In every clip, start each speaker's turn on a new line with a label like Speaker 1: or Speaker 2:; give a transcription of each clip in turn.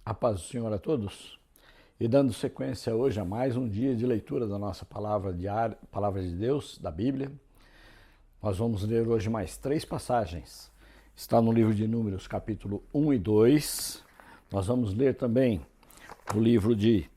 Speaker 1: A paz do Senhor a todos. E dando sequência hoje a mais um dia de leitura da nossa palavra diária, palavra de Deus, da Bíblia. Nós vamos ler hoje mais 3 passagens. Está no livro de Números, capítulo 1 e 2. Nós vamos ler também o livro de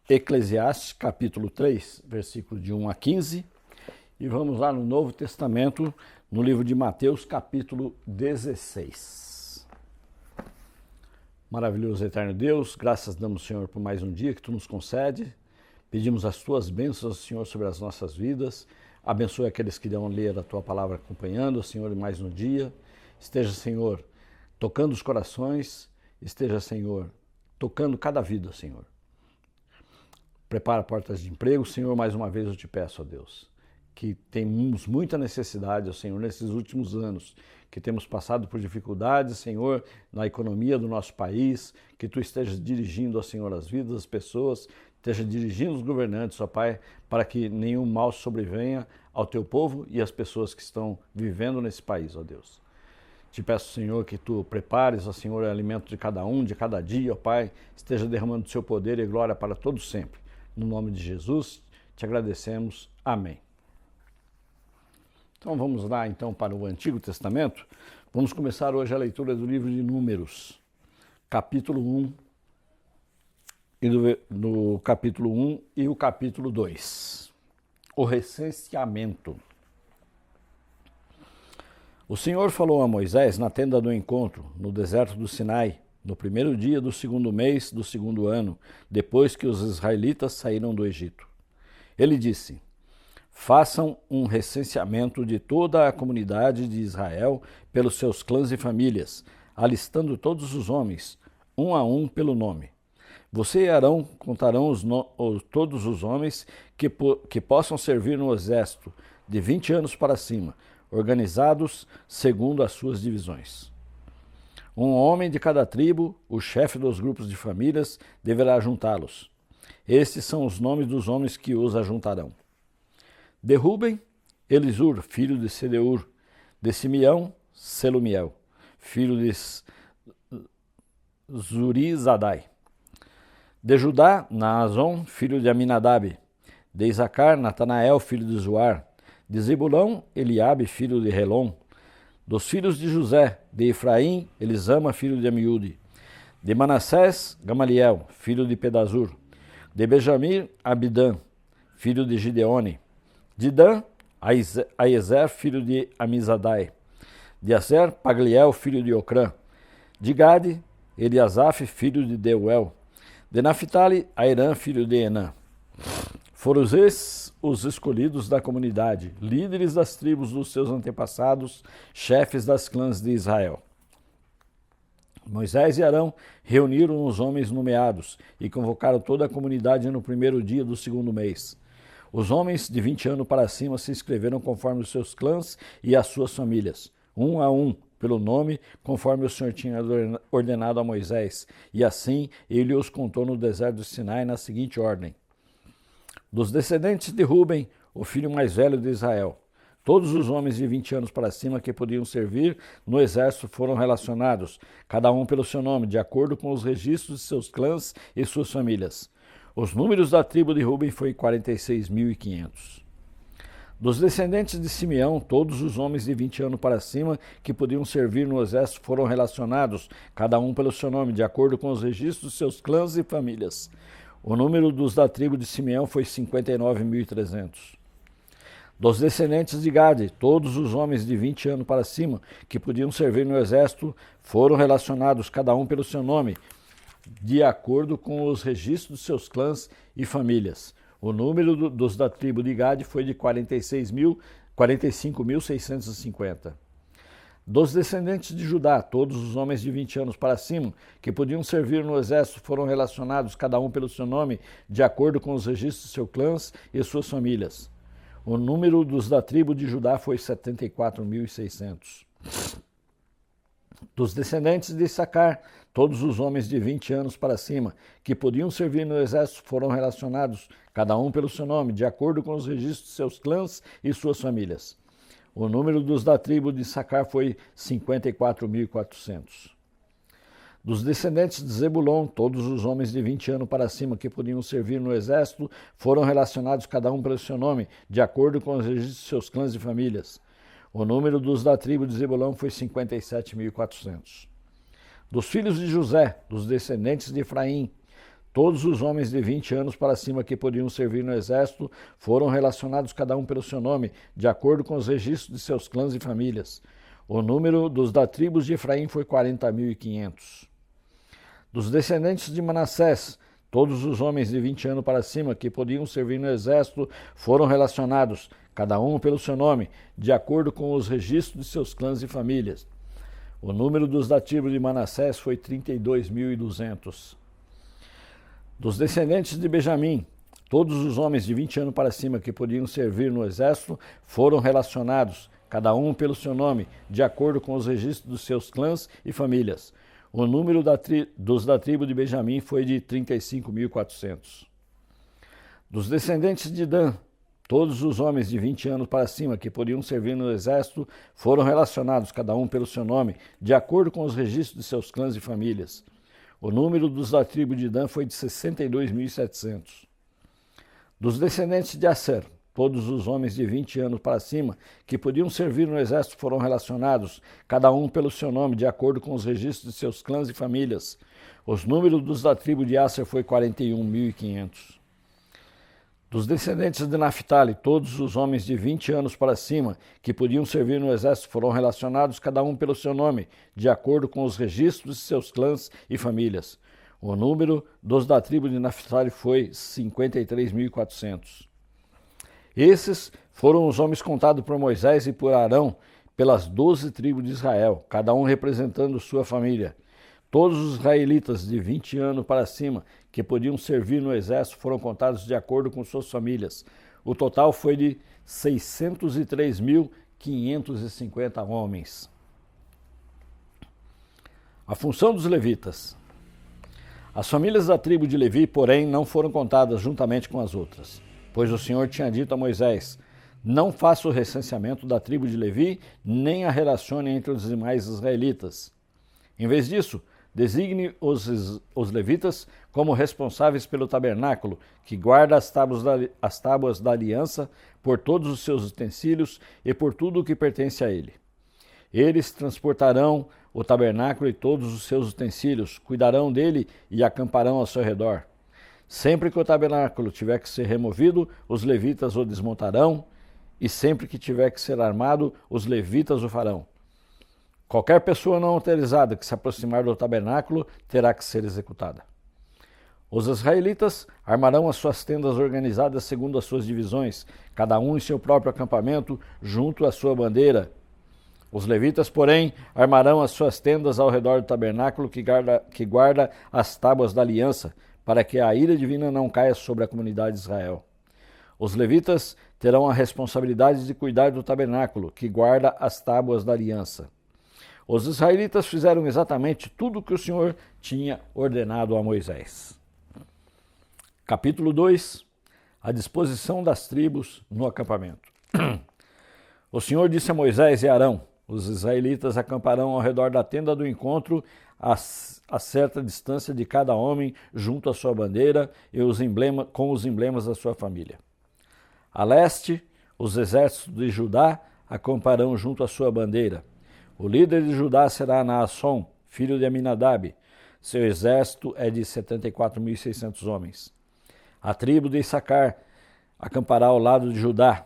Speaker 1: Eclesiastes, capítulo 3, versículo de 1 a 15. E vamos lá no Novo Testamento, no livro de Mateus, capítulo 16. Maravilhoso eterno Deus, graças damos, Senhor, por mais um dia que Tu nos concede. Pedimos as Tuas bênçãos, Senhor, sobre as nossas vidas. Abençoe aqueles que irão ler a Tua palavra acompanhando, Senhor, mais um dia. Esteja, Senhor, tocando os corações. Esteja, Senhor, tocando cada vida, Senhor. Prepara portas de emprego, Senhor, mais uma vez eu te peço, ó Deus, que temos muita necessidade, ó Senhor, nesses últimos anos, que temos passado por dificuldades, Senhor, na economia do nosso país, que Tu estejas dirigindo, ó Senhor, as vidas das pessoas, esteja dirigindo os governantes, ó Pai, para que nenhum mal sobrevenha ao Teu povo e às pessoas que estão vivendo nesse país, ó Deus. Te peço, Senhor, que Tu prepares, ó Senhor, o alimento de cada um, de cada dia, ó Pai, esteja derramando o Seu poder e glória para todos sempre. No nome de Jesus, te agradecemos. Amém. Então vamos lá então para o Antigo Testamento. Vamos começar hoje a leitura do livro de Números, capítulo 1, no capítulo 1 e o capítulo 2. O recenseamento. O Senhor falou a Moisés na tenda do encontro, no deserto do Sinai, no primeiro dia do segundo mês do segundo ano, depois que os israelitas saíram do Egito. Ele disse: façam um recenseamento de toda a comunidade de Israel pelos seus clãs e famílias, alistando todos os homens, um a um pelo nome. Você e Arão contarão todos os homens que possam servir no exército, de 20 anos para cima, organizados segundo as suas divisões. Um homem de cada tribo, o chefe dos grupos de famílias, deverá juntá-los. Estes são os nomes dos homens que os ajuntarão. De Ruben, Elisur, filho de Sedeur. De Simeão, Selumiel, filho de Zurizadai. De Judá, Naazon, filho de Aminadab. De Isacar, Natanael, filho de Zuar. De Zebulão, Eliabe, filho de Helon. Dos filhos de José, de Efraim, Elisama, filho de Amiúde. De Manassés, Gamaliel, filho de Pedazur. De Benjamim, Abidã, filho de Gideone. De Dan, Aiezer, filho de Amizadai. De Aser, Pagliel, filho de Ocrã. De Gade, Eliasaf, filho de Deuel. De Naphtali, Airã, filho de Enã. Foram esses os escolhidos da comunidade, líderes das tribos dos seus antepassados, chefes das clãs de Israel. Moisés e Arão reuniram os homens nomeados e convocaram toda a comunidade no primeiro dia do segundo mês. Os homens de 20 anos para cima se inscreveram conforme os seus clãs e as suas famílias, um a um, pelo nome, conforme o Senhor tinha ordenado a Moisés. E assim ele os contou no deserto do Sinai na seguinte ordem. Dos descendentes de Ruben, o filho mais velho de Israel, todos os homens de 20 anos para cima que podiam servir no exército foram relacionados, cada um pelo seu nome, de acordo com os registros de seus clãs e suas famílias. Os números da tribo de Ruben foi 46.500. Dos descendentes de Simeão, todos os homens de 20 anos para cima que podiam servir no exército foram relacionados, cada um pelo seu nome, de acordo com os registros de seus clãs e famílias. O número dos da tribo de Simeão foi 59.300. Dos descendentes de Gade, todos os homens de 20 anos para cima que podiam servir no exército foram relacionados, cada um pelo seu nome, de acordo com os registros de seus clãs e famílias. O número dos da tribo de Gade foi de 45.650. Dos descendentes de Judá, todos os homens de 20 anos para cima que podiam servir no exército foram relacionados, cada um pelo seu nome, de acordo com os registros de seus clãs e suas famílias. O número dos da tribo de Judá foi 74.600. Dos descendentes de Issacar, todos os homens de 20 anos para cima que podiam servir no exército foram relacionados, cada um pelo seu nome, de acordo com os registros de seus clãs e suas famílias. O número dos da tribo de Issacar foi 54.400. Dos descendentes de Zebulon, todos os homens de 20 anos para cima que podiam servir no exército foram relacionados cada um pelo seu nome, de acordo com os registros de seus clãs e famílias. O número dos da tribo de Zebulon foi 57.400. Dos filhos de José, dos descendentes de Efraim, todos os homens de 20 anos para cima que podiam servir no exército foram relacionados cada um pelo seu nome, de acordo com os registros de seus clãs e famílias. O número dos da tribo de Efraim foi 40.500. Dos descendentes de Manassés, todos os homens de 20 anos para cima que podiam servir no exército foram relacionados, cada um pelo seu nome, de acordo com os registros de seus clãs e famílias. O número dos da tribo de Manassés foi 32.200. Dos descendentes de Benjamim, todos os homens de 20 anos para cima que podiam servir no exército foram relacionados, cada um pelo seu nome, de acordo com os registros dos seus clãs e famílias. O número dos da tribo de Benjamim foi de 35.400. Dos descendentes de Dan, todos os homens de 20 anos para cima que podiam servir no exército foram relacionados, cada um pelo seu nome, de acordo com os registros de seus clãs e famílias. O número dos da tribo de Dan foi de 62.700. Dos descendentes de Aser, todos os homens de 20 anos para cima que podiam servir no exército foram relacionados, cada um pelo seu nome, de acordo com os registros de seus clãs e famílias. Os números dos da tribo de Aser foi 41.500. Dos descendentes de Naphtali, todos os homens de 20 anos para cima que podiam servir no exército foram relacionados, cada um pelo seu nome, de acordo com os registros de seus clãs e famílias. O número dos da tribo de Naphtali foi 53.400. Esses foram os homens contados por Moisés e por Arão pelas 12 tribos de Israel, cada um representando sua família. Todos os israelitas de 20 anos para cima que podiam servir no exército foram contados de acordo com suas famílias. O total foi de 603.550 homens. A função dos levitas. As famílias da tribo de Levi, porém, não foram contadas juntamente com as outras, pois o Senhor tinha dito a Moisés: não faça o recenseamento da tribo de Levi, nem a relacione entre os demais israelitas. Em vez disso, designe os levitas como responsáveis pelo tabernáculo, que guarda as tábuas da aliança, por todos os seus utensílios e por tudo o que pertence a ele. Eles transportarão o tabernáculo e todos os seus utensílios, cuidarão dele e acamparão ao seu redor. Sempre que o tabernáculo tiver que ser removido, os levitas o desmontarão, e sempre que tiver que ser armado, os levitas o farão. Qualquer pessoa não autorizada que se aproximar do tabernáculo terá que ser executada. Os israelitas armarão as suas tendas organizadas segundo as suas divisões, cada um em seu próprio acampamento, junto à sua bandeira. Os levitas, porém, armarão as suas tendas ao redor do tabernáculo que guarda as tábuas da aliança, para que a ira divina não caia sobre a comunidade de Israel. Os levitas terão a responsabilidade de cuidar do tabernáculo, que guarda as tábuas da aliança. Os israelitas fizeram exatamente tudo o que o Senhor tinha ordenado a Moisés. Capítulo 2. A disposição das tribos no acampamento. O Senhor disse a Moisés e Arão: os israelitas acamparão ao redor da tenda do encontro a certa distância de cada homem junto à sua bandeira e com os emblemas da sua família. A leste, os exércitos de Judá acamparão junto à sua bandeira. O líder de Judá será Naasson, filho de Aminadab. Seu exército é de 74.600 homens. A tribo de Issacar acampará ao lado de Judá.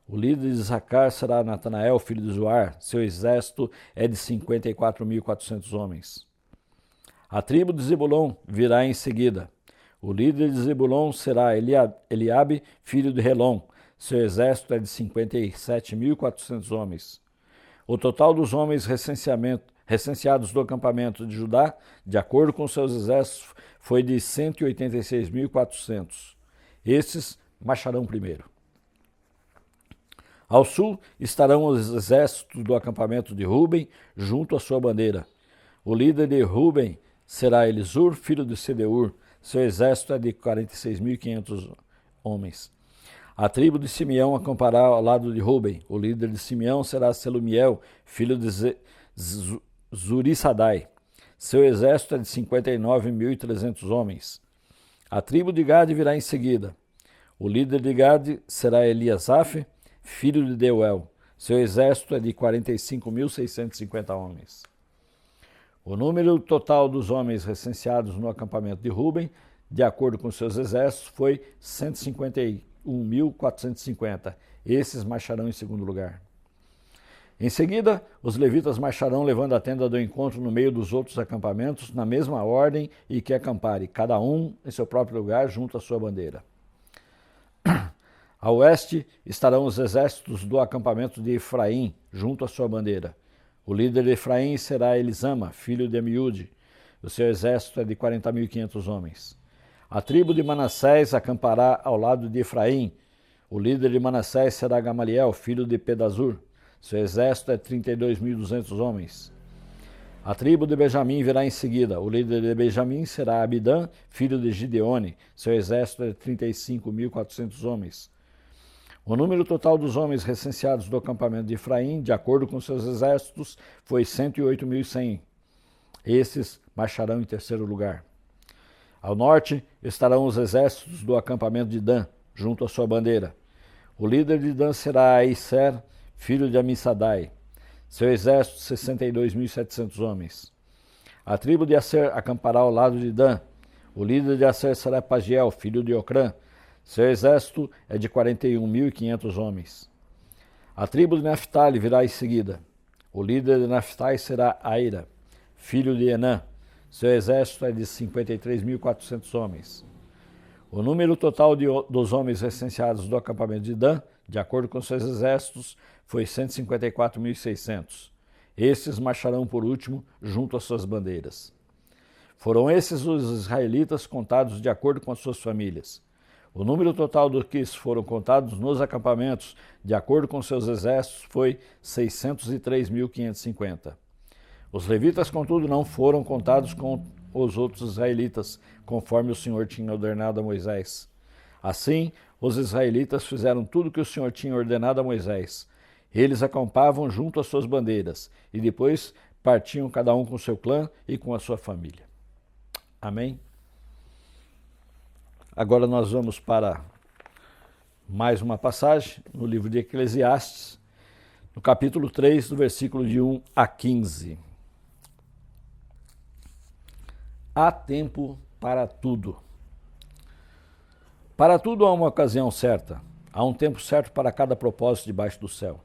Speaker 1: O líder de Issacar será Natanael, filho de Zoar. Seu exército é de 54.400 homens. A tribo de Zebulon virá em seguida. O líder de Zebulon será Eliabe, filho de Helom. Seu exército é de 57.400 homens. O total dos homens recenseados do acampamento de Judá, de acordo com seus exércitos, foi de 186.400. Estes marcharão primeiro. Ao sul estarão os exércitos do acampamento de Ruben, junto à sua bandeira. O líder de Ruben será Elisur, filho de Sedeur. Seu exército é de 46.500 homens. A tribo de Simeão acampará ao lado de Ruben. O líder de Simeão será Selumiel, filho de Zurissadai. Seu exército é de 59.300 homens. A tribo de Gade virá em seguida. O líder de Gade será Eliasaf, filho de Deuel. Seu exército é de 45.650 homens. O número total dos homens recenseados no acampamento de Ruben, de acordo com seus exércitos, foi 151.450. Esses marcharão em segundo lugar. Em seguida, os levitas marcharão levando a tenda do encontro no meio dos outros acampamentos, na mesma ordem e que acamparem, cada um em seu próprio lugar, junto à sua bandeira. A oeste estarão os exércitos do acampamento de Efraim, junto à sua bandeira. O líder de Efraim será Elisama, filho de Amiúde. O seu exército é de 40.500 homens. A tribo de Manassés acampará ao lado de Efraim. O líder de Manassés será Gamaliel, filho de Pedazur. Seu exército é 32.200 homens. A tribo de Benjamim virá em seguida. O líder de Benjamim será Abidã, filho de Gideone. Seu exército é 35.400 homens. O número total dos homens recenseados do acampamento de Efraim, de acordo com seus exércitos, foi 108.100. Esses marcharão em terceiro lugar. Ao norte estarão os exércitos do acampamento de Dan, junto à sua bandeira. O líder de Dan será Aisser, filho de Amissadai. Seu exército, 62.700 homens. A tribo de Asser acampará ao lado de Dan. O líder de Asser será Pagiel, filho de Ocrã. Seu exército é de 41.500 homens. A tribo de Naphtali virá em seguida. O líder de Naphtali será Aira, filho de Enã. Seu exército é de 53.400 homens. O número total dos homens recenseados do acampamento de Dan, de acordo com seus exércitos, foi 154.600. Estes marcharão por último, junto às suas bandeiras. Foram esses os israelitas contados de acordo com as suas famílias. O número total dos que foram contados nos acampamentos, de acordo com seus exércitos, foi 603.550. Os levitas, contudo, não foram contados com os outros israelitas, conforme o Senhor tinha ordenado a Moisés. Assim, os israelitas fizeram tudo o que o Senhor tinha ordenado a Moisés. Eles acampavam junto às suas bandeiras, e depois partiam cada um com seu clã e com a sua família. Amém? Agora nós vamos para mais uma passagem no livro de Eclesiastes, no capítulo 3, do versículo de 1 a 15. Há tempo para tudo. Para tudo há uma ocasião certa. Há um tempo certo para cada propósito debaixo do céu.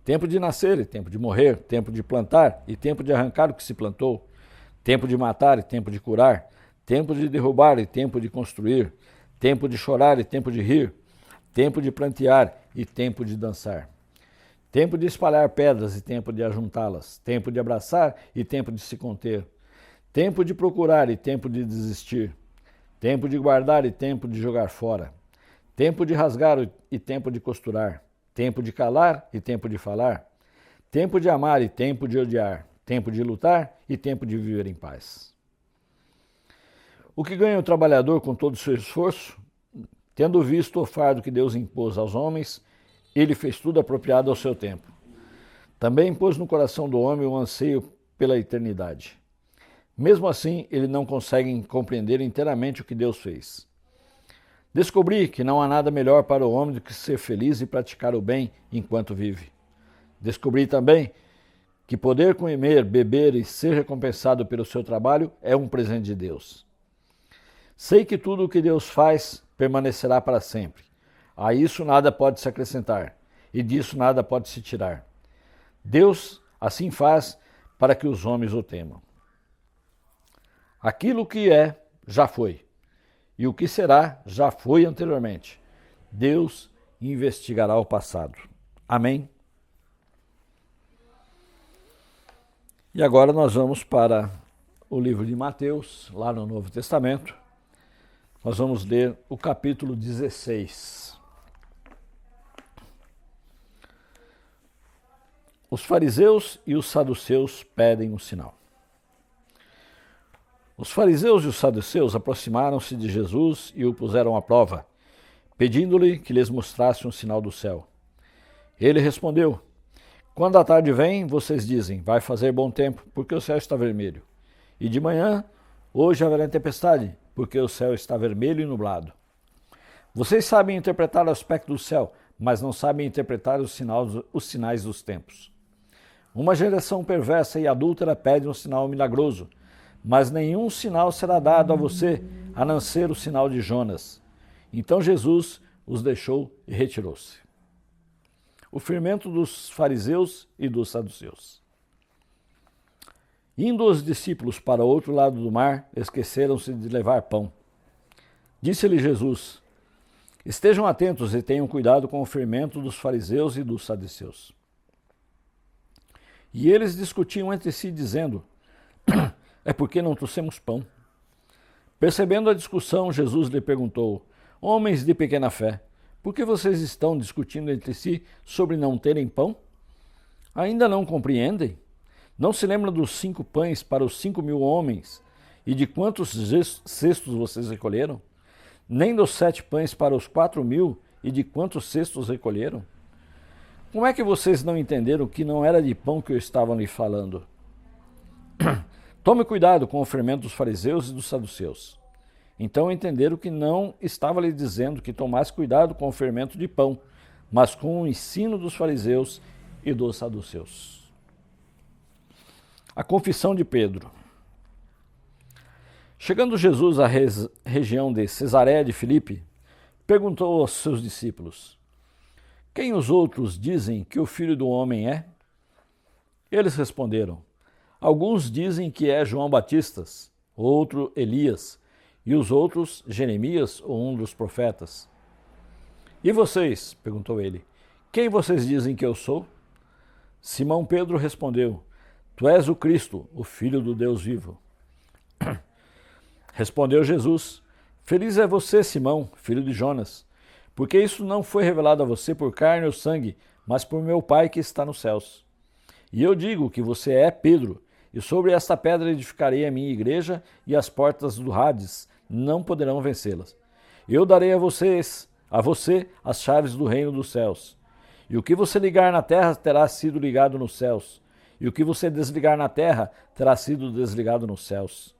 Speaker 1: Tempo de nascer e tempo de morrer, tempo de plantar e tempo de arrancar o que se plantou, tempo de matar e tempo de curar, tempo de derrubar e tempo de construir, tempo de chorar e tempo de rir, tempo de plantear e tempo de dançar, tempo de espalhar pedras e tempo de ajuntá-las, tempo de abraçar e tempo de se conter, tempo de procurar e tempo de desistir, tempo de guardar e tempo de jogar fora, tempo de rasgar e tempo de costurar, tempo de calar e tempo de falar, tempo de amar e tempo de odiar, tempo de lutar e tempo de viver em paz. O que ganha o trabalhador com todo o seu esforço? Tendo visto o fardo que Deus impôs aos homens, ele fez tudo apropriado ao seu tempo. Também pôs no coração do homem o anseio pela eternidade. Mesmo assim, ele não consegue compreender inteiramente o que Deus fez. Descobri que não há nada melhor para o homem do que ser feliz e praticar o bem enquanto vive. Descobri também que poder comer, beber e ser recompensado pelo seu trabalho é um presente de Deus. Sei que tudo o que Deus faz permanecerá para sempre. A isso nada pode se acrescentar, e disso nada pode se tirar. Deus assim faz para que os homens o temam. Aquilo que é, já foi, e o que será, já foi anteriormente. Deus investigará o passado. Amém? E agora nós vamos para o livro de Mateus, lá no Novo Testamento. Nós vamos ler o capítulo 16. Os fariseus e os saduceus pedem um sinal. Os fariseus e os saduceus aproximaram-se de Jesus e o puseram à prova, pedindo-lhe que lhes mostrasse um sinal do céu. Ele respondeu: quando a tarde vem, vocês dizem, vai fazer bom tempo, porque o céu está vermelho. E de manhã, hoje haverá tempestade, porque o céu está vermelho e nublado. Vocês sabem interpretar o aspecto do céu, mas não sabem interpretar os sinais dos tempos. Uma geração perversa e adúltera pede um sinal milagroso, mas nenhum sinal será dado a você, a não ser o sinal de Jonas. Então Jesus os deixou e retirou-se. O fermento dos fariseus e dos saduceus. Indo os discípulos para o outro lado do mar, esqueceram-se de levar pão. Disse-lhe Jesus: estejam atentos e tenham cuidado com o fermento dos fariseus e dos saduceus. E eles discutiam entre si, dizendo: é porque não trouxemos pão. Percebendo a discussão, Jesus lhe perguntou: homens de pequena fé, por que vocês estão discutindo entre si sobre não terem pão? Ainda não compreendem? Não se lembram dos 5 pães para os 5.000 homens e de quantos cestos vocês recolheram? Nem dos 7 pães para os 4.000 e de quantos cestos recolheram? Como é que vocês não entenderam que não era de pão que eu estava lhe falando? Tome cuidado com o fermento dos fariseus e dos saduceus. Então entenderam que não estava lhe dizendo que tomasse cuidado com o fermento de pão, mas com o ensino dos fariseus e dos saduceus. A confissão de Pedro. Chegando Jesus à região de Cesareia de Filipe, perguntou aos seus discípulos: quem os outros dizem que o Filho do Homem é? Eles responderam: alguns dizem que é João Batista, outro Elias, e os outros Jeremias ou um dos profetas. E vocês? Perguntou ele. Quem vocês dizem que eu sou? Simão Pedro respondeu: tu és o Cristo, o Filho do Deus vivo. Respondeu Jesus: feliz é você, Simão, filho de Jonas, porque isso não foi revelado a você por carne ou sangue, mas por meu Pai que está nos céus. E eu digo que você é Pedro, e sobre esta pedra edificarei a minha igreja, e as portas do Hades não poderão vencê-las. Eu darei a você as chaves do reino dos céus. E o que você ligar na terra terá sido ligado nos céus, e o que você desligar na terra terá sido desligado nos céus.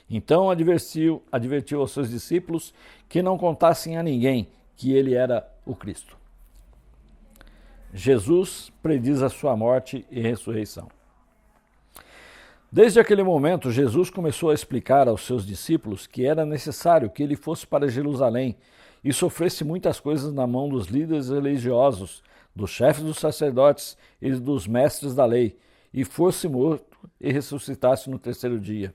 Speaker 1: Então advertiu aos seus discípulos que não contassem a ninguém que ele era o Cristo. Jesus prediz a sua morte e ressurreição. Desde aquele momento, Jesus começou a explicar aos seus discípulos que era necessário que ele fosse para Jerusalém e sofresse muitas coisas na mão dos líderes religiosos, dos chefes dos sacerdotes e dos mestres da lei, e fosse morto e ressuscitasse no 3º dia.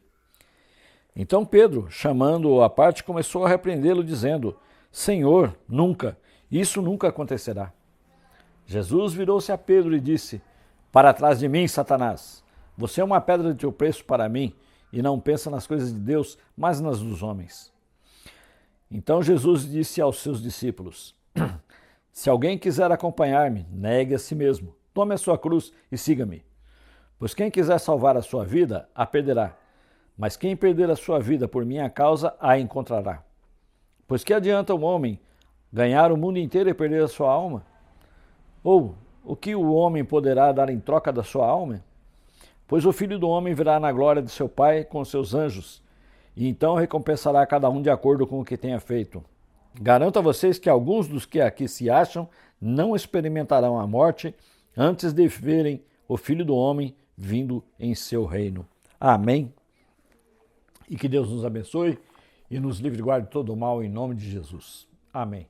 Speaker 1: Então Pedro, chamando-o à parte, começou a repreendê-lo, dizendo: Senhor, isso nunca acontecerá. Jesus virou-se a Pedro e disse: para trás de mim, Satanás. Você é uma pedra de tropeço para mim e não pensa nas coisas de Deus, mas nas dos homens. Então Jesus disse aos seus discípulos: se alguém quiser acompanhar-me, negue a si mesmo, tome a sua cruz e siga-me. Pois quem quiser salvar a sua vida, a perderá. Mas quem perder a sua vida por minha causa, a encontrará. Pois que adianta um homem ganhar o mundo inteiro e perder a sua alma? Ou o que o homem poderá dar em troca da sua alma? Pois o Filho do Homem virá na glória de seu Pai com seus anjos, e então recompensará cada um de acordo com o que tenha feito. Garanto a vocês que alguns dos que aqui se acham não experimentarão a morte antes de verem o Filho do Homem vindo em seu reino. Amém. E que Deus nos abençoe e nos livre e guarde todo o mal em nome de Jesus. Amém.